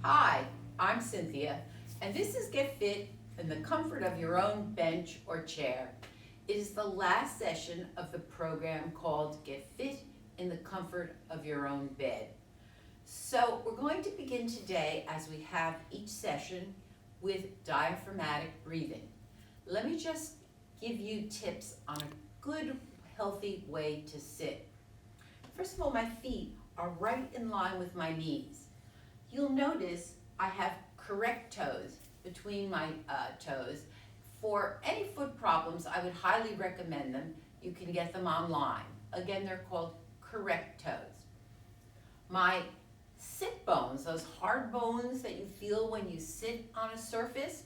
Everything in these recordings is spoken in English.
Hi, I'm Cynthia, and this is Get Fit in the comfort of your own bench or chair. It is the last session of the program called Get Fit in the comfort of your own bed. So we're going to begin today, as we have each session, with diaphragmatic breathing. Let me just give you tips on a good, healthy way to sit. First of all, my feet are right in line with my knees. You'll notice I have correct toes between my toes. For any foot problems, I would highly recommend them. You can get them online. Again, they're called correct toes. My sit bones, those hard bones that you feel when you sit on a surface,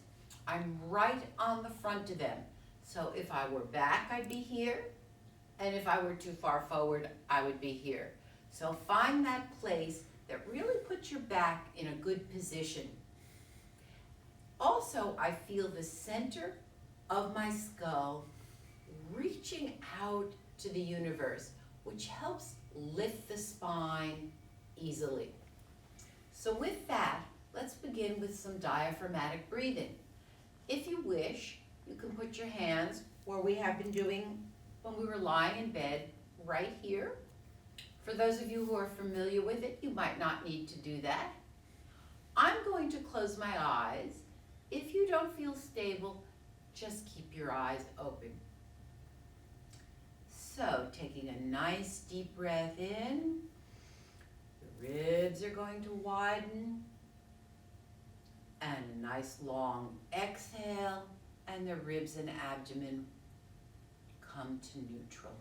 I'm right on the front of them. So if I were back, I'd be here. And if I were too far forward, I would be here. So find that place that really puts your back in a good position. Also, I feel the center of my skull reaching out to the universe, which helps lift the spine easily. So with that, let's begin with some diaphragmatic breathing. If you wish, you can put your hands where we have been doing when we were lying in bed, right here. For those of you who are familiar with it, you might not need to do that. I'm going to close my eyes. If you don't feel stable, just keep your eyes open. So, taking a nice deep breath in, the ribs are going to widen, and a nice long exhale, and the ribs and abdomen come to neutral.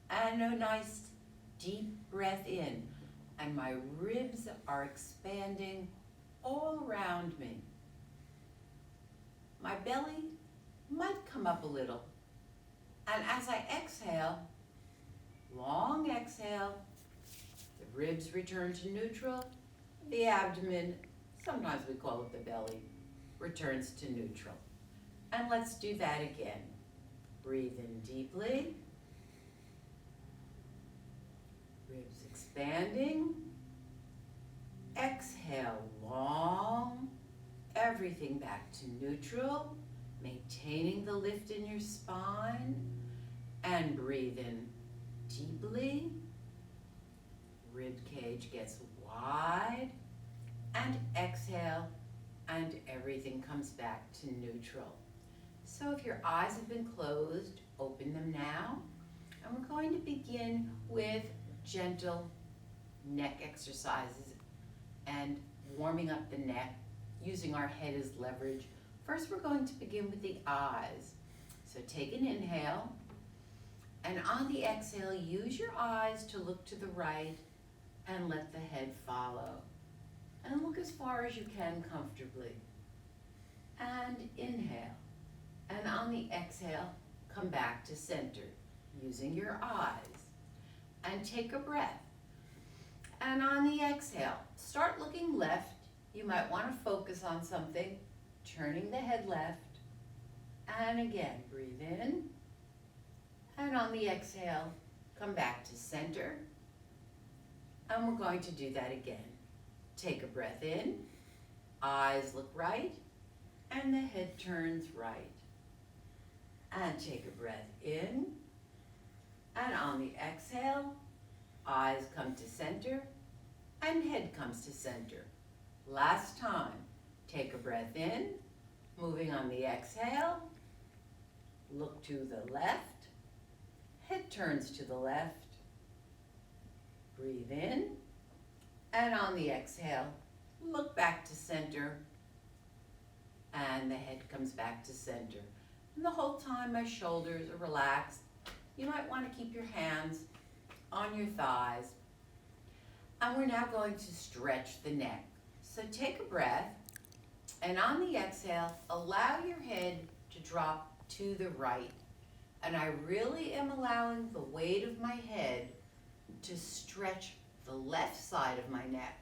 And a nice deep breath in, and my ribs are expanding all around me. My belly might come up a little. And as I exhale, long exhale, the ribs return to neutral, the abdomen, sometimes we call it the belly, returns to neutral. And let's do that again. Breathe in deeply. Ribs expanding. Exhale long. Everything back to neutral. Maintaining the lift in your spine. And breathe in deeply. Rib cage gets wide. And exhale. And everything comes back to neutral. So if your eyes have been closed, open them now. And we're going to begin with gentle neck exercises and warming up the neck, using our head as leverage. First, we're going to begin with the eyes. So take an inhale, and on the exhale, use your eyes to look to the right and let the head follow. And look as far as you can comfortably. And inhale. And on the exhale, come back to center, using your eyes. And take a breath. And on the exhale, start looking left. You might want to focus on something, turning the head left. And again, breathe in. And on the exhale, come back to center. And we're going to do that again. Take a breath in, eyes look right, and the head turns right. And take a breath in, and on the exhale, eyes come to center, and head comes to center. Last time, take a breath in, moving on the exhale, look to the left, head turns to the left, breathe in, and on the exhale, look back to center, and the head comes back to center. And the whole time my shoulders are relaxed. You might want to keep your hands on your thighs. And we're now going to stretch the neck. So take a breath, and on the exhale, allow your head to drop to the right. And I really am allowing the weight of my head to stretch the left side of my neck.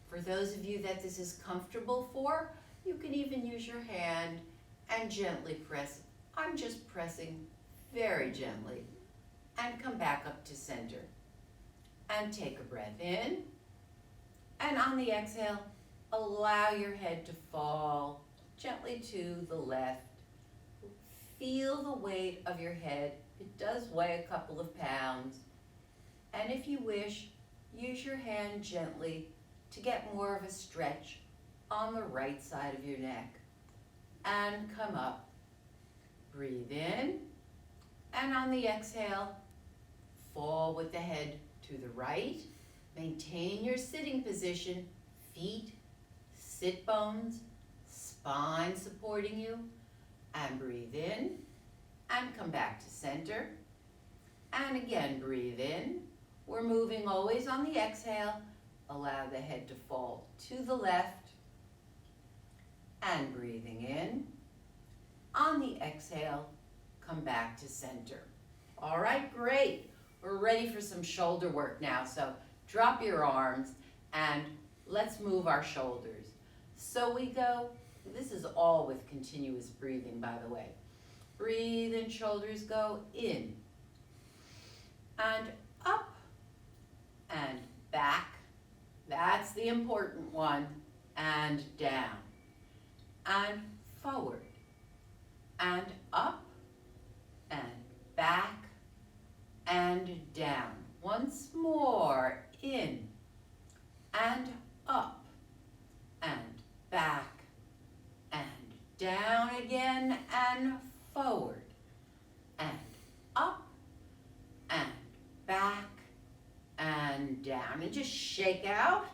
For those of you that this is comfortable for, you can even use your hand and gently press. I'm just pressing very gently. And come back up to center. And take a breath in. And on the exhale, allow your head to fall gently to the left. Feel the weight of your head. It does weigh a couple of pounds. And if you wish, use your hand gently to get more of a stretch on the right side of your neck. And come up. Breathe in. And on the exhale, fall with the head to the right. Maintain your sitting position, feet, sit bones, spine supporting you. And breathe in. And come back to center. And again, breathe in. We're moving always on the exhale. Allow the head to fall to the left. And breathing in. On the exhale, come back to center. All right, great. We're ready for some shoulder work now. So drop your arms and let's move our shoulders. So we go, this is all with continuous breathing, by the way. Breathe and shoulders go in and up and back. That's the important one. And down and forward and up and back and down. Once more, in and up and back and down again and forward and up and back and down. And just shake out.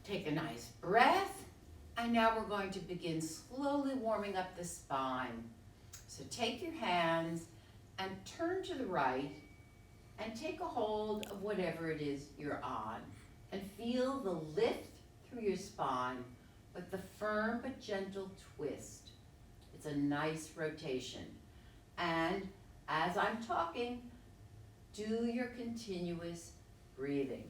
Take a nice breath. And now we're going to begin slowly warming up the spine. So take your hands and turn to the right and take a hold of whatever it is you're on. And feel the lift through your spine with the firm but gentle twist. It's a nice rotation. And as I'm talking, do your continuous breathing.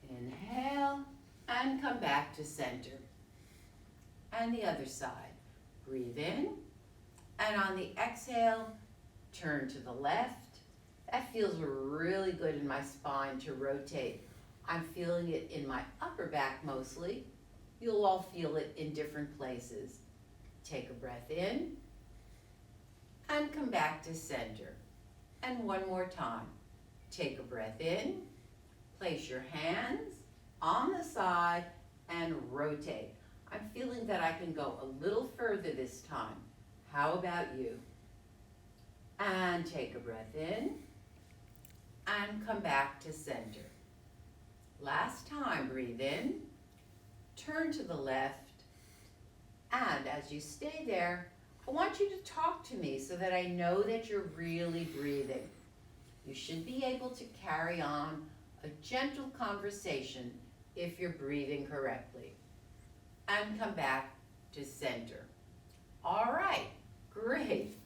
Inhale and come back to center. And the other side. Breathe in. And on the exhale, turn to the left. That feels really good in my spine to rotate. I'm feeling it in my upper back mostly. You'll all feel it in different places. Take a breath in and come back to center. And one more time. Take a breath in, place your hands on the side and rotate. I'm feeling that I can go a little further this time. How about you? And take a breath in and come back to center. Last time, breathe in, turn to the left, and as you stay there, I want you to talk to me so that I know that you're really breathing. You should be able to carry on a gentle conversation if you're breathing correctly. And come back to center. All right, great.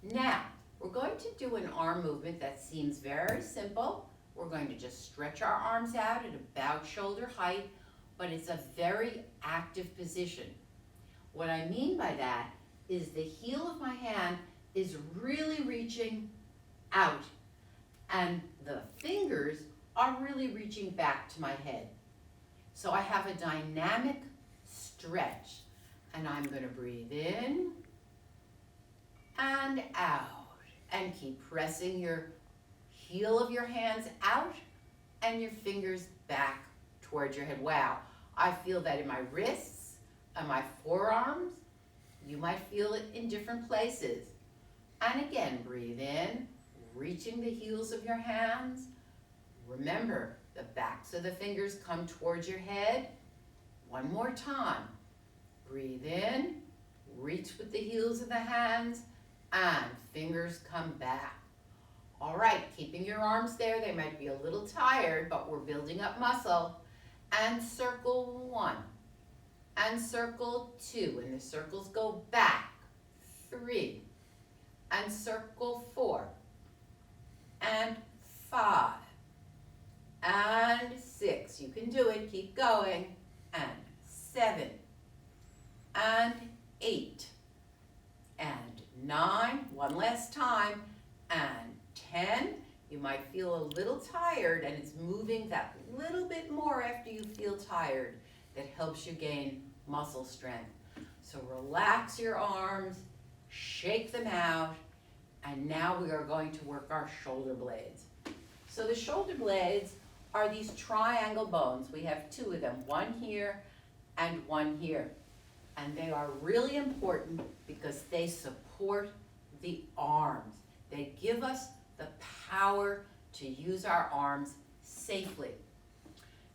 Now, we're going to do an arm movement that seems very simple. We're going to just stretch our arms out at about shoulder height, but it's a very active position. What I mean by that is the heel of my hand is really reaching out, and the fingers are really reaching back to my head. So I have a dynamic stretch, and I'm going to breathe in and out, and keep pressing your heel of your hands out and your fingers back towards your head. Wow, I feel that in my wrists and my forearms. You might feel it in different places. And again, breathe in, reaching the heels of your hands. Remember, the backs of the fingers come towards your head. One more time. Breathe in, reach with the heels of the hands, and fingers come back. All right, keeping your arms there. They might be a little tired, but we're building up muscle. And circle 1. And circle 2. And the circles go back. 3. And circle 4. And 5. And 6. You can do it. Keep going. And 7. And 8. And 9. One last time. And 10. You might feel a little tired, and it's moving that little bit more after you feel tired that helps you gain muscle strength. So relax your arms, shake them out, and now we are going to work our shoulder blades. So the shoulder blades are these triangle bones. We have two of them, one here and one here. And they are really important because they support the arms. They give us the power to use our arms safely.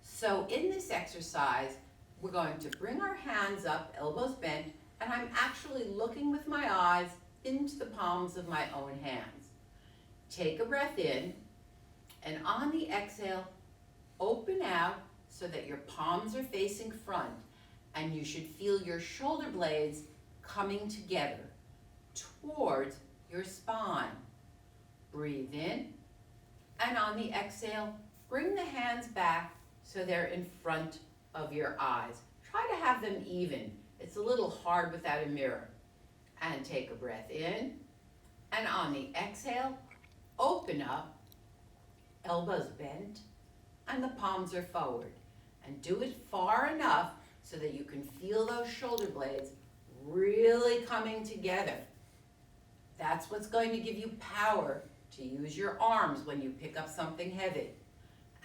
So in this exercise, we're going to bring our hands up, elbows bent, and I'm actually looking with my eyes into the palms of my own hands. Take a breath in, and on the exhale, open out so that your palms are facing front, and you should feel your shoulder blades coming together towards your spine. Breathe in, and on the exhale, bring the hands back so they're in front of your eyes. Try to have them even. It's a little hard without a mirror. And take a breath in, and on the exhale, open up, elbows bent, and the palms are forward. And do it far enough so that you can feel those shoulder blades really coming together. That's what's going to give you power to use your arms when you pick up something heavy.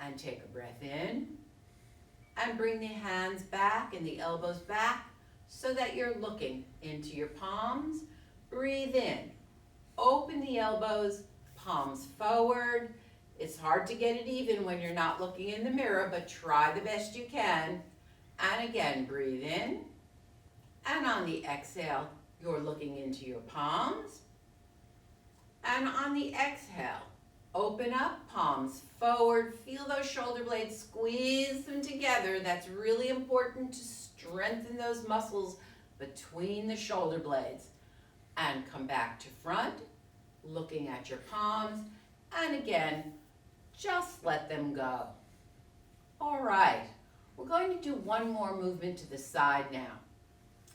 And take a breath in, and bring the hands back and the elbows back so that you're looking into your palms. Breathe in, open the elbows, palms forward. It's hard to get it even when you're not looking in the mirror, but try the best you can. And again, breathe in, and on the exhale, you're looking into your palms. And on the exhale, open up, palms forward, feel those shoulder blades, squeeze them together. That's really important to strengthen those muscles between the shoulder blades. And come back to front, looking at your palms, and again, just let them go. All right, we're going to do one more movement to the side now.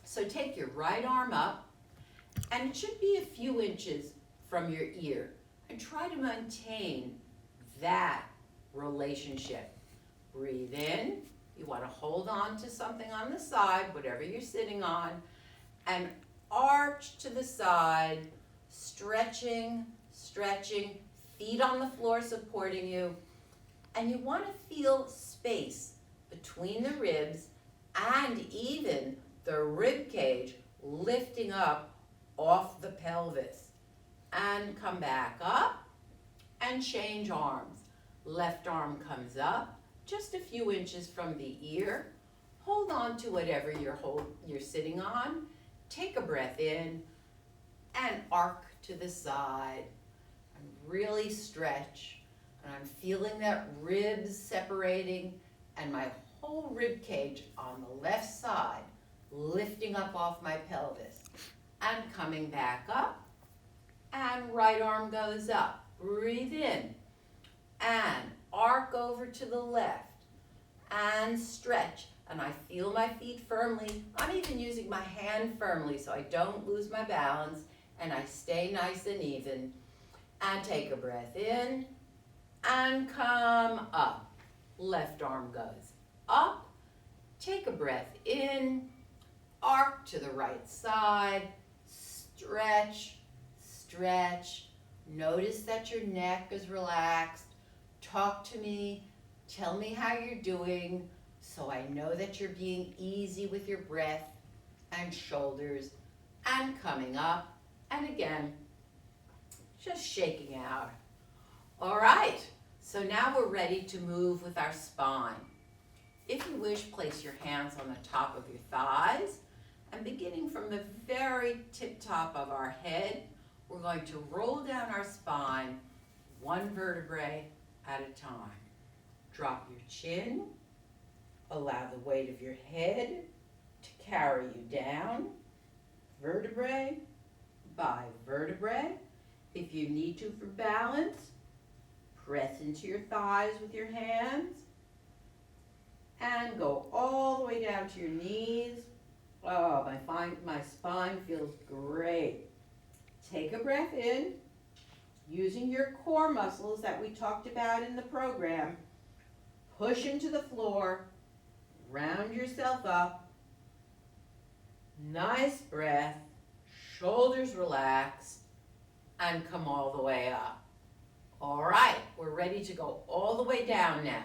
So take your right arm up, and it should be a few inches from your ear, and try to maintain that relationship. Breathe in. You want to hold on to something on the side, whatever you're sitting on, and arch to the side, stretching, stretching, feet on the floor supporting you, and you want to feel space between the ribs and even the rib cage lifting up off the pelvis. And come back up and change arms. Left arm comes up just a few inches from the ear. Hold on to whatever you're sitting on. Take a breath in and arc to the side and really stretch. And I'm feeling that ribs separating and my whole rib cage on the left side lifting up off my pelvis and coming back up. And right arm goes up. Breathe in and arc over to the left and stretch. And I feel my feet firmly. I'm even using my hand firmly so I don't lose my balance and I stay nice and even. And take a breath in and come up. Left arm goes up. Take a breath in, arc to the right side, stretch, stretch. Notice that your neck is relaxed. Talk to me. Tell me how you're doing so I know that you're being easy with your breath and shoulders and coming up. And again, just shaking out. All right, so now we're ready to move with our spine. If you wish, place your hands on the top of your thighs, and beginning from the very tip top of our head, we're going to roll down our spine one vertebrae at a time. Drop your chin, allow the weight of your head to carry you down, vertebrae by vertebrae. If you need to for balance, press into your thighs with your hands and go all the way down to your knees. Oh, my spine feels great. Take a breath in, using your core muscles that we talked about in the program, push into the floor, round yourself up, nice breath, shoulders relaxed, and come all the way up. All right, we're ready to go all the way down now.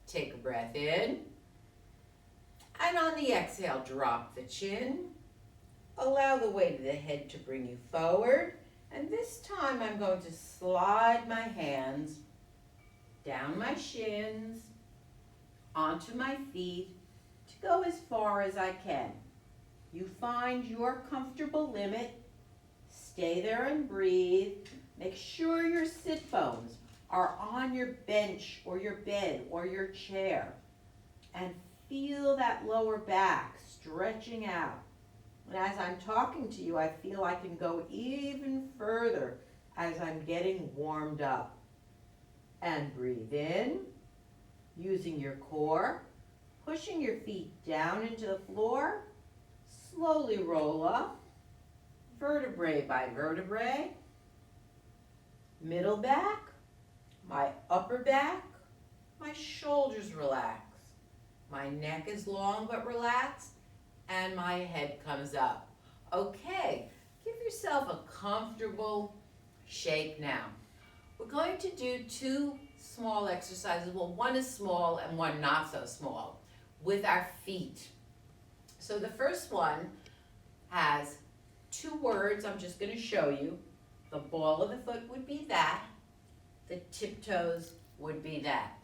Take a breath in, and on the exhale, drop the chin. Allow the weight of the head to bring you forward, and this time I'm going to slide my hands down my shins, onto my feet, to go as far as I can. You find your comfortable limit, stay there and breathe. Make sure your sit bones are on your bench or your bed or your chair, and feel that lower back stretching out. And as I'm talking to you, I feel I can go even further as I'm getting warmed up. And breathe in, using your core, pushing your feet down into the floor. Slowly roll up, vertebrae by vertebrae. Middle back, my upper back, my shoulders relax. My neck is long but relaxed, and my head comes up. Okay, give yourself a comfortable shake now. We're going to do two small exercises. Well, one is small and one not so small, with our feet. So the first one has 2 words I'm just going to show you. The ball of the foot would be that. The tiptoes would be that.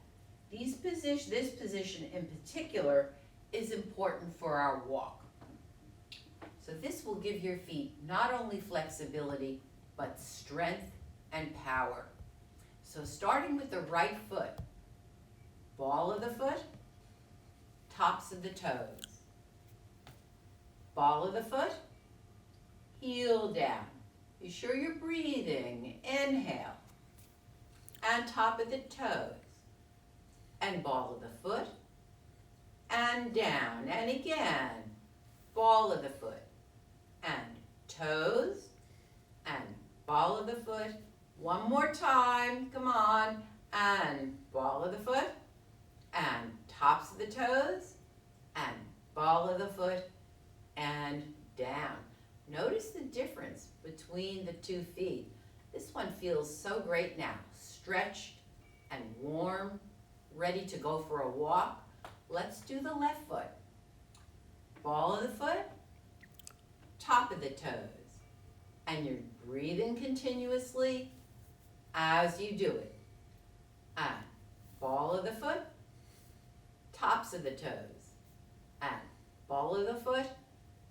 This position in particular is important for our walk. So this will give your feet not only flexibility, but strength and power. So starting with the right foot, ball of the foot, tops of the toes. Ball of the foot, heel down. Be sure you're breathing. Inhale. And top of the toes. And ball of the foot. And down. And again. Ball of the foot. And toes. And ball of the foot. One more time. Come on. And ball of the foot. And tops of the toes. And ball of the foot. And down. Notice the difference between the 2 feet. This one feels so great now, stretched and warm, ready to go for a walk. Let's do the left foot. Ball of the foot, top of the toes. And you're breathing continuously as you do it. And ball of the foot, tops of the toes. And ball of the foot,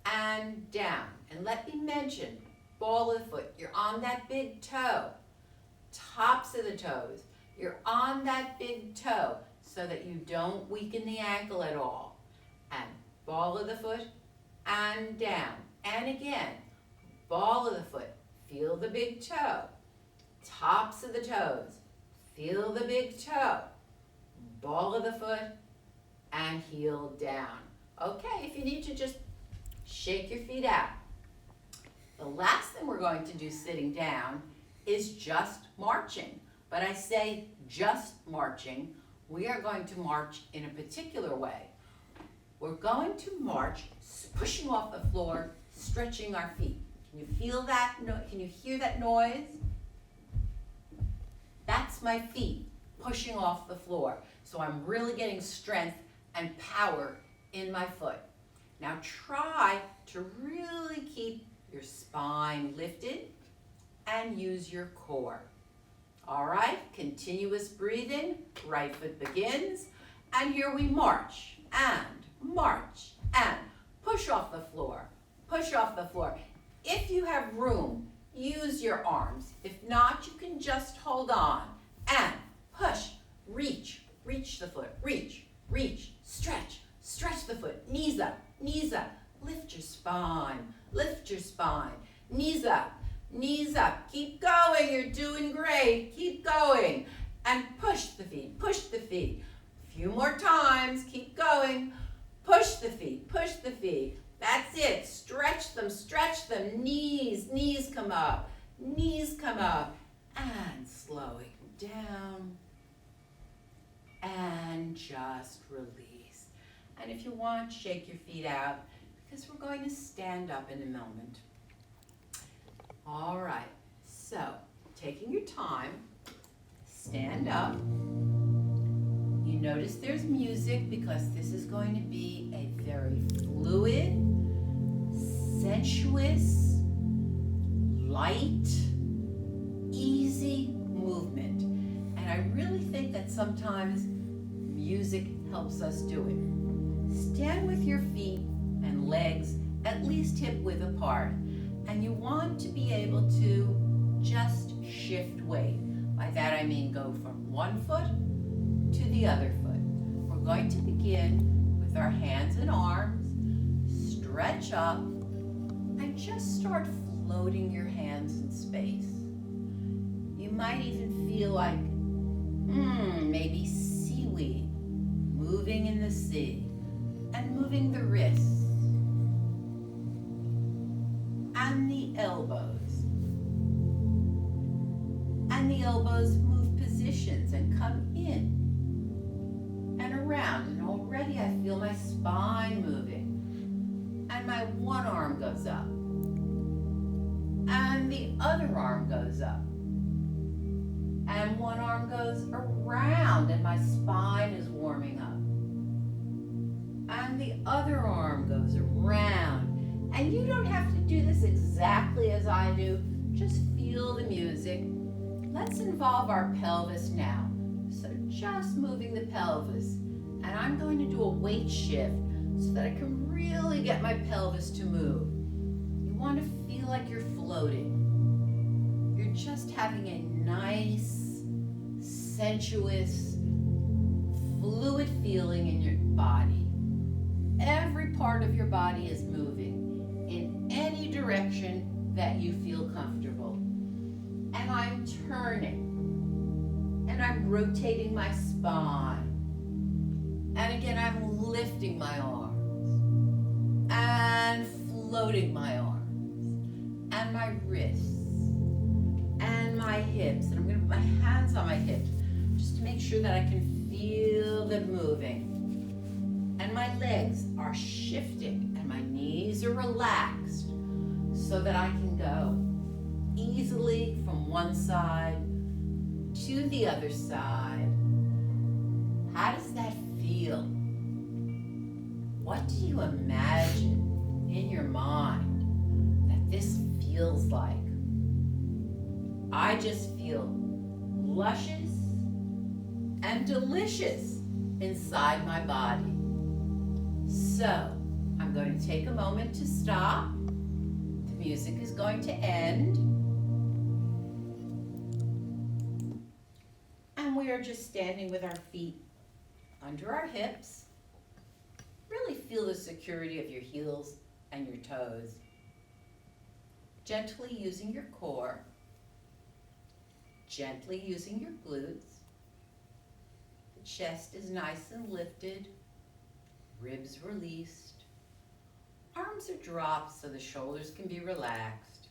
and down. And let me mention, ball of the foot, you're on that big toe. Tops of the toes, you're on that big toe so that you don't weaken the ankle at all. And ball of the foot, and down. And again, ball of the foot, feel the big toe. Tops of the toes, feel the big toe. Ball of the foot, and heel down. Okay, if you need to just shake your feet out. The last thing we're going to do sitting down is just marching. But I say just marching. We are going to march in a particular way. We're going to march pushing off the floor, stretching our feet. Can you feel that? Can you hear that noise? That's my feet pushing off the floor. So I'm really getting strength and power in my foot. Now try to really keep your spine lifted and use your core. All right, continuous breathing, right foot begins, and here we march, and push off the floor, push off the floor. If you have room, use your arms. If not, you can just hold on, and push, reach the foot, reach, stretch the foot, knees up, lift your spine, knees up, keep going, you're doing great, keep going, and push the feet, a few more times, keep going, push the feet, that's it, stretch them, knees come up, and slowing down, and just release. And if you want, shake your feet out because we're going to stand up in a moment. All right, so taking your time, stand up. You notice there's music because this is going to be a very fluid, sensuous, light, easy movement. And I really think that sometimes music helps us do it. Stand with your feet and legs at least hip width apart. And you want to be able to just shift weight. By that I mean go from one foot to the other foot. We're going to begin with our hands and arms. Stretch up and just start floating your hands in space. You might even feel like, maybe seaweed moving in the sea, and moving the wrists and the elbows. And the elbows move positions and come in and around. And already I feel my spine moving. And my one arm goes up. And the other arm goes up. And one arm goes around and my spine is warming up. And the other arm goes around. And you don't have to do this exactly as I do. Just feel the music. Let's involve our pelvis now. So just moving the pelvis. And I'm going to do a weight shift so that I can really get my pelvis to move. You want to feel like you're floating. You're just having a nice, sensuous, fluid feeling in your body. Every part of your body is moving in any direction that you feel comfortable. And I'm turning, and I'm rotating my spine. And again, I'm lifting my arms, and floating my arms, and my wrists, and my hips. And I'm gonna put my hands on my hips, just to make sure that I can feel them moving. And my legs are shifting, and my knees are relaxed, so that I can go easily from one side to the other side. How does that feel? What do you imagine in your mind that this feels like? I just feel luscious and delicious inside my body. So, I'm going to take a moment to stop. The music is going to end. And we are just standing with our feet under our hips. Really feel the security of your heels and your toes. Gently using your core. Gently using your glutes. The chest is nice and lifted. Ribs released. Arms are dropped so the shoulders can be relaxed.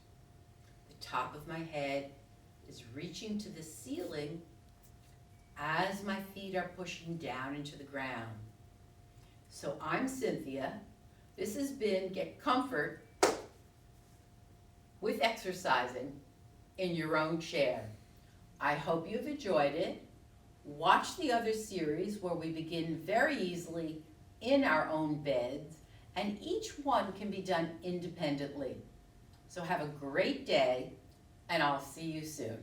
The top of my head is reaching to the ceiling as my feet are pushing down into the ground. So I'm Cynthia. This has been Get Comfort with Exercising in Your Own Chair. I hope you've enjoyed it. Watch the other series where we begin very easily in our own beds, and each one can be done independently. So have a great day, and I'll see you soon.